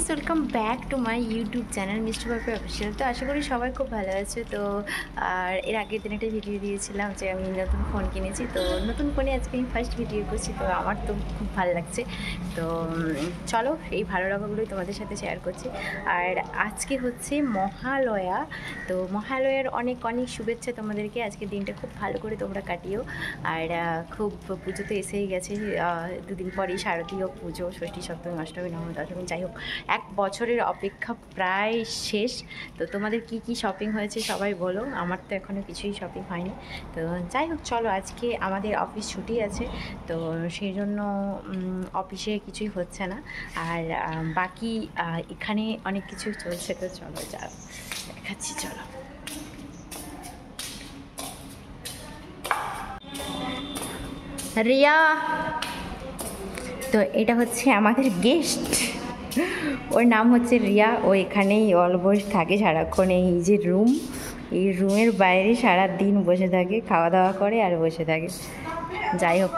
Welcome back to my YouTube channel মিষ্টি পাপড়ি official. তো আশা করি সবাই খুব ভালো আছে। তো আর এর আগের দিন একটা ভিডিও দিয়েছিলাম যে আমি নতুন ফোন কিনেছি, তো নতুন ফোনে আজকে আমি ফার্স্ট ভিডিও করছি। তো আমার তো খুব ভালো লাগছে। তো চলো এই ভালো লাগাগুলোই তোমাদের সাথে শেয়ার করছি। আর আজকে হচ্ছে মহালয়া, তো মহালয়ার অনেক অনেক শুভেচ্ছা তোমাদেরকে। আজকের দিনটা খুব ভালো করে তোমরা কাটিও। আর খুব পুজো তো এসেই গেছে, দুদিন পরেই শারদীয় পুজো, ষষ্ঠী সপ্তমী অষ্টমী নবমী দশমী, যাই হোক এক বছরের অপেক্ষা প্রায় শেষ। তো তোমাদের কি কি শপিং হয়েছে সবাই বলো, আমার তো এখনও কিছুই শপিং হয়নি। তো যাই হোক চলো, আজকে আমাদের অফিস ছুটি আছে, তো সেই জন্য অফিসে কিছুই হচ্ছে না। আর বাকি এখানে অনেক কিছু চলছে, তো চলো যা দেখাচ্ছি। চলো রিয়া, তো এটা হচ্ছে আমাদের গেস্ট, ওর নাম হচ্ছে রিয়া। ও এখানেই অলবস থাকে সারাক্ষণ। এই যে রুম, এই রুমের বাইরে সারা দিন বসে থাকে, খাওয়া দাওয়া করে আর বসে থাকে। যাই হোক,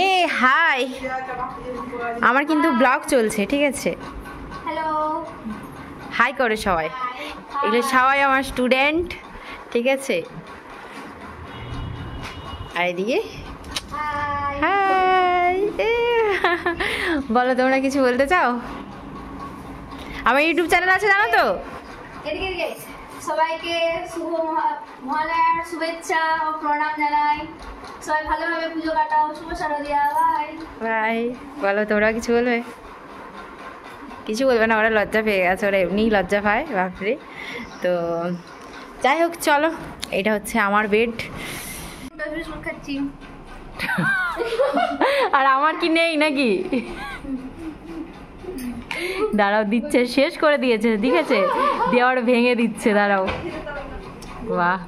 এ হাই, আমার কিন্তু ব্লগ চলছে, ঠিক আছে? হ্যালো, হাই করে সবাই, এগুলো সবাই আমার স্টুডেন্ট, ঠিক আছে? আর এদিকে হাই, বলো তোমরা কিছু বলতে চাও? আমার ইউটিউব চ্যানেল আছে জানো তো? এদিকে সবাইকে শুভ মহালয়ার শুভেচ্ছা ও প্রণাম জানাই। সবাই ভালোভাবে পুজো কাটাও। শুভ শারদীয়া। Bye bye. বলো তোমরা কিছু বলবে? কিছু বলবে না, ওরা লজ্জা পেয়ে গেছে, ওরা এমনিই লজ্জা পায়, বাপরে। তো যাই হোক চলো, এটা হচ্ছে আমার বেড। খাচ্ছি। আর আমার কি নেই নাকি? দাঁড়াও, দিচ্ছে, শেষ করে দিয়েছে, ঠিক আছে? দেওয়ার ভেঙে দিচ্ছে, দাঁড়াও। বাহ,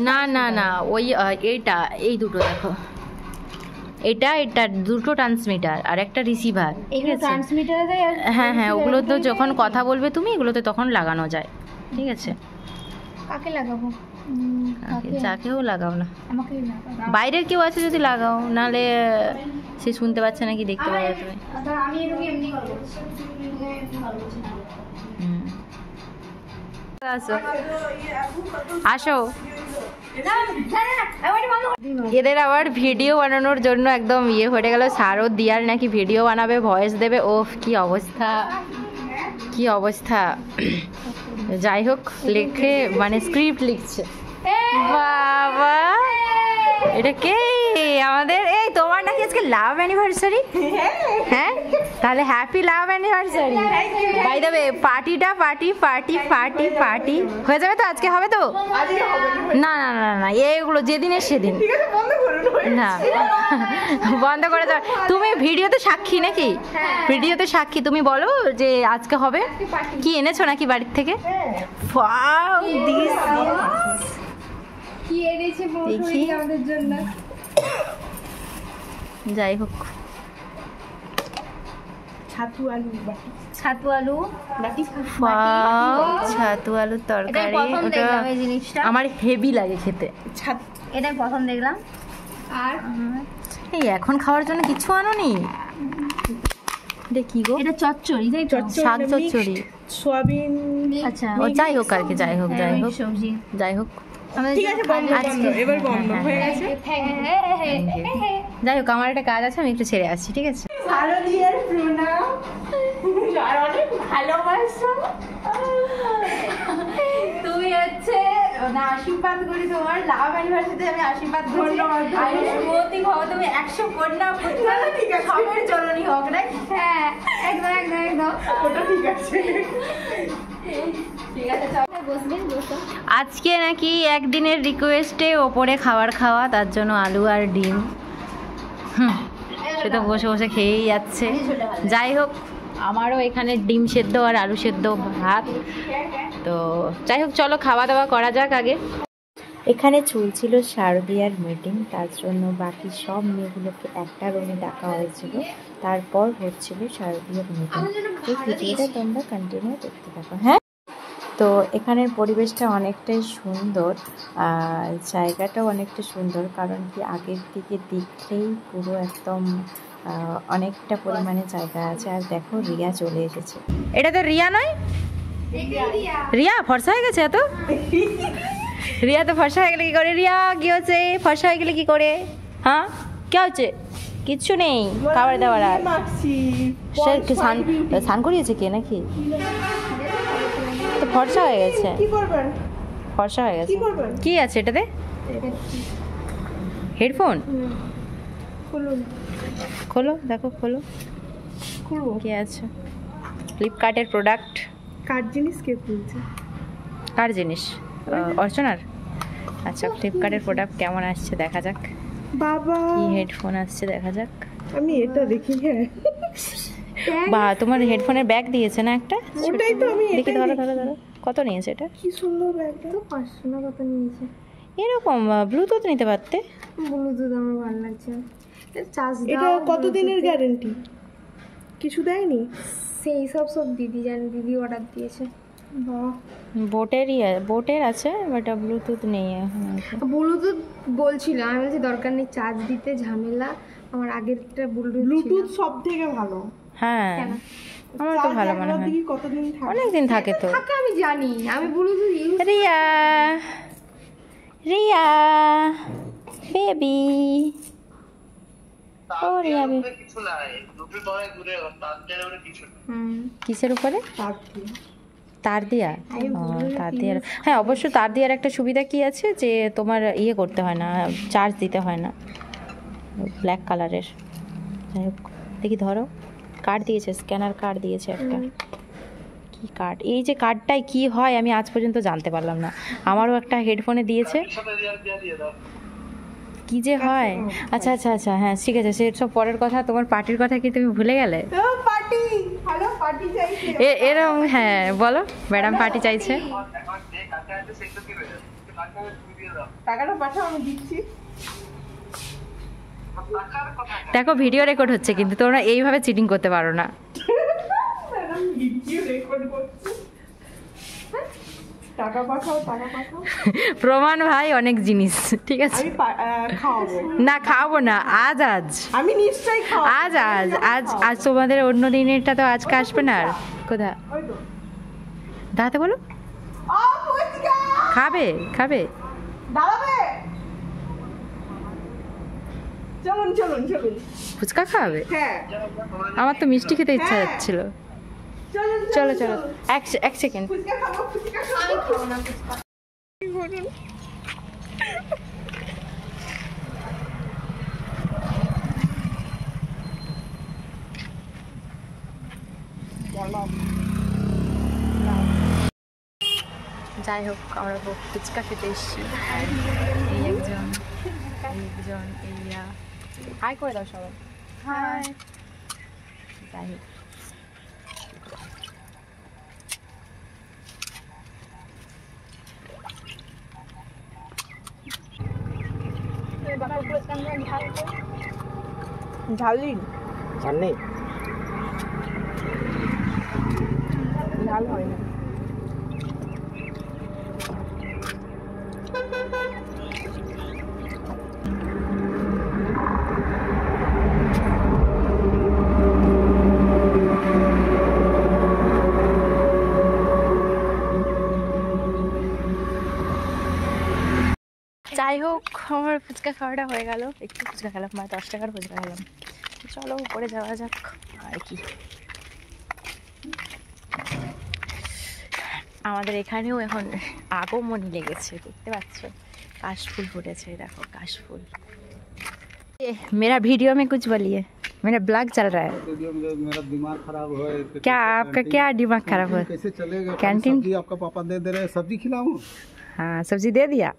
না না না, ওই এইটা, এই দুটো দেখো, এটা এটা দুটো ট্রান্সমিটার আর একটা রিসিভার, ঠিক আছে? হ্যাঁ হ্যাঁ, ওগুলো তো যখন কথা বলবে তুমি, এগুলোতে তখন লাগানো যায়, ঠিক আছে? কাকে লাগাবো? যাকেও লাগাও না, আমাকেই লাগাবো। বাইরের কেউ আছে যদি লাগাও, নাহলে সে শুনতে পাচ্ছে নাকি দেখতে পাবে তুমি। আমি এমনি করবো। আসো আসো। এদের আবার ভিডিও বানানোর জন্য একদম ইয়ে হয়ে গেল, শারদ দিয়ার নাকি ভিডিও বানাবে, ভয়েস দেবে। ওফ, কি অবস্থা, কি অবস্থা। যাই হোক, লেখে মানে স্ক্রিপ্ট লিখছে। বাবা, এটা কে? আমাদের এই তোমার নাকি আজকে লাভ অ্যানিভার্সারি? হ্যাঁ, তাহলে happy love anniversary. By the way, পার্টিটা পার্টি পার্টি পার্টি পার্টি হয়ে যাবে তো? আজকে হবে তো? না না না না, এইগুলো যেদিনের সেদিন না, বন্ধ করে দাও। তুমি ভিডিওতে সাক্ষী নাকি? ভিডিওতে সাক্ষী, তুমি বলো যে আজকে হবে। কি এনেছো নাকি বাড়ির থেকে? ওয়াও, দিস কি এনেছে বৌদি আমাদের জন্য? যাই হোক, ছাতু আলু বাটি। ছাতু আলুর তরকারি। ওটা আমার হেভি লাগে খেতে। এটা প্রথম দেখলাম। আর এই এখন খাওয়ার জন্য কিছু আনোনি? দেখি গো, এটা চচ্চড়ি, শাক চচ্চড়ি, সোয়াবিন। আচ্ছা, ও যাই হোক আর কি, যাই হোক যাই হোক সবজি, যাই হোক, ঠিক আছে। এবার বন্ধ হয়ে গেছে। যাই হোক, আমার একটা কাজ আছে, আমি একটু ছেড়ে আসছি, ঠিক আছে? শারদীয়ার প্রণাম আর অনেক ভালোবাসা। তুমি হচ্ছে না, আশীর্বাদ করি তোমার লাভ অ্যানিভার্সারিতে, আমি আশীর্বাদ করি। আয়ুষ্মতী ভব, তুমি 100 কন্যা পুত্র সবের জননী হোক, না? হ্যাঁ, একদম একদম একদম। ওটা ঠিক আছে। ঠিক আছে, চল। বসো। আজকে নাকি একদিনের রিকোয়েস্টে ওপরে খাবার খাওয়া, তার জন্য আলু আর ডিম। সে তো বসে বসে খেয়েই যাচ্ছে। যাই হোক, আমারও এখানে ডিম সেদ্ধ আর আলু সেদ্ধ ভাত। তো যাই হোক চলো, খাওয়া দাওয়া করা যাক আগে। এখানে চলছিল শারদীয়ার মিটিং, তার জন্য বাকি সব মেয়েগুলোকে একটা রুমে ডাকা হয়েছিল, তারপর হচ্ছিল শারদীয়ার মিটিং। এই ভিডিওটা তোমরা কন্টিনিউ করতে থাকো। হ্যাঁ, তো এখানের পরিবেশটা অনেকটাই সুন্দর আর জায়গাটাও অনেকটা সুন্দর, কারণ কি আগের দিকে দেখলেই পুরো একদম অনেকটা পরিমাণে জায়গা আছে। আর দেখো রিয়া চলে এসেছে। এটা তো রিয়া নয়, রিয়া ফর্সা হয়ে গেছে এত। রিয়া তো ফর্সা হয়ে গেলে কি করে? রিয়া কি হচ্ছে? ফর্সা হয়ে গেলে কি করে? হ্যাঁ কে হচ্ছে? কিচ্ছু নেই খাবার দাবার। আর সে স্নান করিয়েছে কে নাকি? তো ফর্সা হয়ে গেছে, ফর্সা হয়ে গেছে। কি আছে এটাতে? হেডফোন খোলো, দেখো খোলো কি আছে। ফ্লিপকার্টের প্রোডাক্ট। কার জিনিস কে খুলছে? কার জিনিস? অর্চনার। আচ্ছা ফ্লিপকার্টের প্রোডাক্ট কেমন আসছে দেখা যাক। বাবা কি হেডফোন আসছে দেখা যাক। আমি এটা দেখি। হ্যাঁ বা তোমার হেডফোনের ব্যাগ দিয়েছে না একটা? ওটাই তো আমি দেখি, ধরো ধরো ধরো। কত নিয়েছে এটা? কি সুন্দর ব্যাগটা। 500 না কত নিয়েছে। এরকম ব্লুটুথ নিতে পারতে। ব্লুটুথ আমার ভালো লাগছে। চার্জ এটা কত দিনের গ্যারান্টি? কিছু দেয়নি? সেই সব দিদি জানে, দিদি অর্ডার দিয়েছে। বাহ বোটের আছে বাট ব্লুটুথ নেই। ব্লুটুথ বলছিল, আমি বলছি দরকার নেই, চার্জ দিতে ঝামেলা। আমার আগেরটা ব্লুটুথ সব থেকে ভালো। হ্যাঁ আমার তো ভালো মনে হয়, কতদিন থাকে? অনেক দিন থাকে তো। থাকে আমি জানি, আমি Bluetooth use. Riya Riya baby, ও রিয়া বেবি। কিসের উপরে? তার দিয়া। তার দিয়ার, হ্যাঁ অবশ্য তার দিয়ার একটা সুবিধা কি আছে যে তোমার ইয়ে করতে হয় না, চার্জ দিতে হয় না। ব্ল্যাক কালারের। যাই হোক দেখি ধরো, কার্ড দিয়েছে, স্ক্যানার কার্ড দিয়েছে একটা। কি কার্ড? এই যে কার্ডটাই কি হয় আমি আজ পর্যন্ত জানতে পারলাম না। আমারও একটা হেডফোনে দিয়েছে, কি যে হয়। আচ্ছা আচ্ছা আচ্ছা হ্যাঁ ঠিক আছে, সে সব পরের কথা। তোমার পার্টির কথা কি তুমি ভুলে গেলে? পার্টি, হ্যালো পার্টি চাইছে। এরকম হ্যাঁ বলো, ম্যাডাম পার্টি চাইছে। টাকাটা পাঠাও, আমি দিচ্ছি। দেখো ভিডিও রেকর্ড হচ্ছে কিন্তু তোমরা এইভাবে চিটিং করতে পারো না। ম্যাডাম ভিডিও রেকর্ড করছে। টাকা পাঠাও, টাকা পাঠাও। প্রমাণ ভাই অনেক জিনিস, ঠিক আছে। আমি খাওয়াবো না খাওয়াবো না, আজ আমি নিশ্চয়ই খাওয়াবো। আজ তোমাদের অন্য দিনেরটা তো আজকে আসবে না। আর কোথা ওই তো দাঁড়াতে বলো। খাবে খাবে দাঁড়াবে। চলুন চলুন চলুন। ফুচকা খাবে? হ্যাঁ আমার তো মিষ্টি খেতে ইচ্ছা যাচ্ছিল। চলো চলো এক সেকেন্ড। ফুচকা খাবো, ফুচকা খাবো। আমি খাবো না ফুচকা। যাই হোক আমরা ফুচকা খেতে এসেছি। এই একজন এইয়া হাই করে দাও সবাই। হাই। যাই হোক ঝাল নেই, ঝাল নেই, ঝাল হয় না। যাই হোক আমার ফুচকা খাওয়াটা হয়ে গেল। একটু ফুচকা খেলাম, 10 টাকার ফুচকা খেলাম। চলো উপরে যাওয়া যাক আর কি। আমাদের এখানেও এখন আগমনী লেগেছে, দেখতে পাচ্ছ কাশফুল ফুটেছে। দেখো কাশফুल। मेरा वीडियो में कुछ बोलिए, मेरा ब्लॉग चल रहा है। मेरा दिमाग खराब है। क्या आपका क्या दिमाग खराब है? कैसे चलेगा? कैंटीन सब्जी आपका पापा दे रहे हैं, सब्जी खिलाऊं? हाँ सब्जी दे दिया,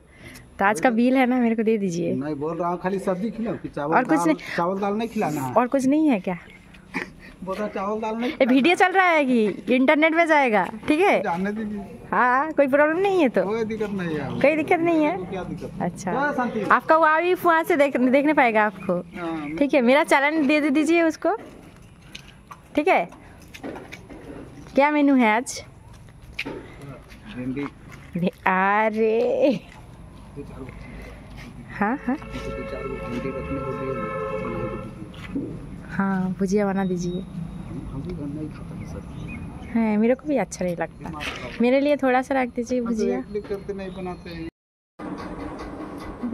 तो आज का बिल है ना मेरे को दे दीजिए। नहीं बोल रहा हूँ खाली सब्जी खिलाओ कि चावल और कुछ दाल? नहीं। चावल दाल नहीं खिलाना है। और कुछ नहीं है क्या? बोल रहा चावल दाल नहीं ये वीडियो चल रहा है कि इंटरनेट में जाएगा, ठीक है? जानने दीजिए, हाँ कोई प्रॉब्लम नहीं है तो, कोई दिक्कत नहीं है। कोई दिक्कत नहीं है। क्या दिक्कत? अच्छा हाँ, शांति। आपका वो भी वहाँ से देखने पाएगा आपको, हाँ, ठीक है? मेरा चैनल दे दीजिए उसको, ठीक है? क्या मेनू है आज? भिंडी अरे 2-4 हाँ हाँ 2-4 भिंडी रखने को लिए बना के दीजिए। हाँ भुजिया बना दीजिए। हम भी घर नहीं खाता है सब्जी। हाँ मेरे को भी अच्छा नहीं लगता, मेरे लिए थोड़ा सा रख दीजिए हम तो भुजिया। एक लिख करते नहीं बनाते हैं।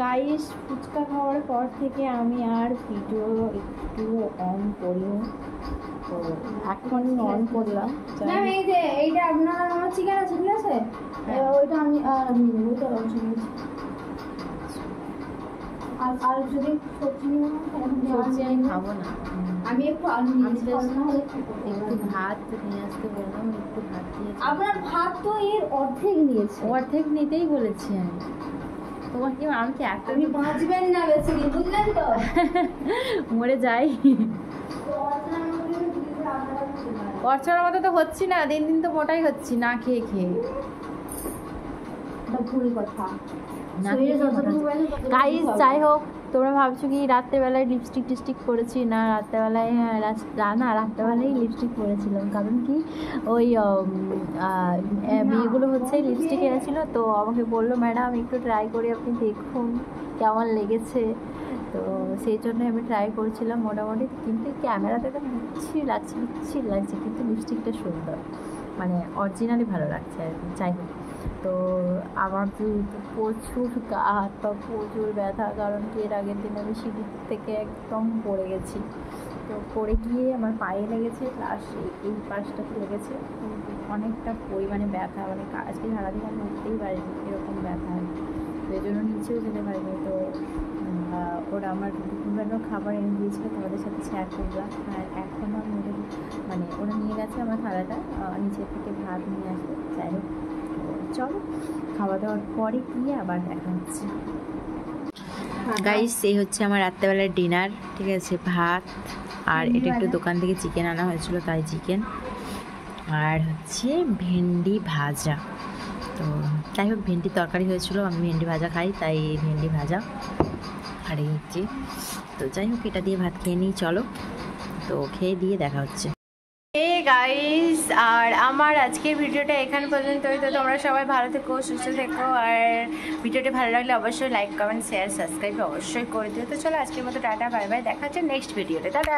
গাইস ফুচকা খাওয়ার পর থেকে আমি আর ভিডিও একটু অন করিনি, তো এখন অন করলাম। ম্যাম এই যে এইটা আপনার আমার চিকেন আছে ঠিক আছে, ওইটা আমি ওইটা আর যদি সবজি নিয়ে সবজি আমি খাবো না, আমি একটু আলু নিয়ে আমি আসবো, just না হলে একটু ভাত নিয়ে আসতে বললাম, একটু ভাত দিয়ে আপনার ভাত তো এর অর্ধেক নিয়েছে, অর্ধেক নিতেই বলেছি আমি তোমাকে। আমি কি একটা আপনি বাঁচবেন না বেশি দিন, বুঝলেন তো? মরে যাই। অর্চনার মতো তো হচ্ছি না, দিন দিন তো মোটাই হচ্ছি না খেয়ে খেয়ে। ভুল কথা। না শরীরে খেয়ে যতটুকু মোটা পারে ততটুকু গাইস খাও। যাই হোক, তোমরা ভাবছো কি রাত্রেবেলায় লিপস্টিক টিস্টিক পরেছি না? রাত্রেবেলায় না রাত্রেবেলায় লিপস্টিক পরেছিলাম, কারণ কি ওই মেয়েগুলো হচ্ছে লিপস্টিক এনেছিল, তো আমাকে বললো ম্যাডাম একটু ট্রাই করে আপনি দেখুন কেমন লেগেছে, তো সেই জন্য আমি ট্রাই করছিলাম মোটামুটি। কিন্তু ক্যামেরাতে তো বিচ্ছিরি লাগছে, কিন্তু লিপস্টিকটা সুন্দর, মানে অরিজিনালি ভালো লাগছে আর কি। যাই হোক, তো আমার যেহেতু প্রচুর গা হাত পা প্রচুর ব্যথা, কারণ কি এর আগের দিন আমি সিঁড়ি থেকে একদম পড়ে গেছি, তো পড়ে গিয়ে আমার পায়ে লেগেছে, প্লাস এই পাশটাতে লেগেছে, অনেকটা পরিমাণে ব্যথা, মানে আজকে সারাদিন আমি উঠতেই পারিনি, এরকম ব্যথা আর কি। তো এই জন্য নিচেও যেতে পারিনি। তো ওরা আমার বিভিন্ন খাবার এনে দিয়েছিলো, তোমাদের সাথে শেয়ার করলাম। আর এখনও আমি মানে ওরা নিয়ে গেছে আমার থালাটা, নিচে থেকে ভাত নিয়ে আসবে। যাই হোক, চলো খাওয়া দাওয়ার পরে গিয়ে আবার দেখা হচ্ছে। গাইস এই হচ্ছে আমার রাত্রেবেলার ডিনার, ঠিক আছে? ভাত আর এটা একটু দোকান থেকে চিকেন আনা হয়েছিল, তাই চিকেন, আর হচ্ছে ভেন্ডি ভাজা। তো যাই হোক, ভেন্ডির তরকারি হয়েছিল, আমি ভেন্ডি ভাজা খাই, তাই ভেন্ডি ভাজা আর এই হচ্ছে। তো যাই হোক, এটা দিয়ে ভাত খেয়ে নিই, চলো। তো খেয়ে দিয়ে দেখা হচ্ছে। গাইস, আর আমার আজকের ভিডিওটা এখান পর্যন্তই। তো তোমরা সবাই ভালো থেকো, সুস্থ থেকো, আর ভিডিওটি ভালো লাগলে অবশ্যই লাইক কমেন্ট শেয়ার সাবস্ক্রাইব অবশ্যই করে দিও। তো চলো আজকের মতো টাটা বাই বাই, দেখা হচ্ছে নেক্সট ভিডিওতে, টাটা।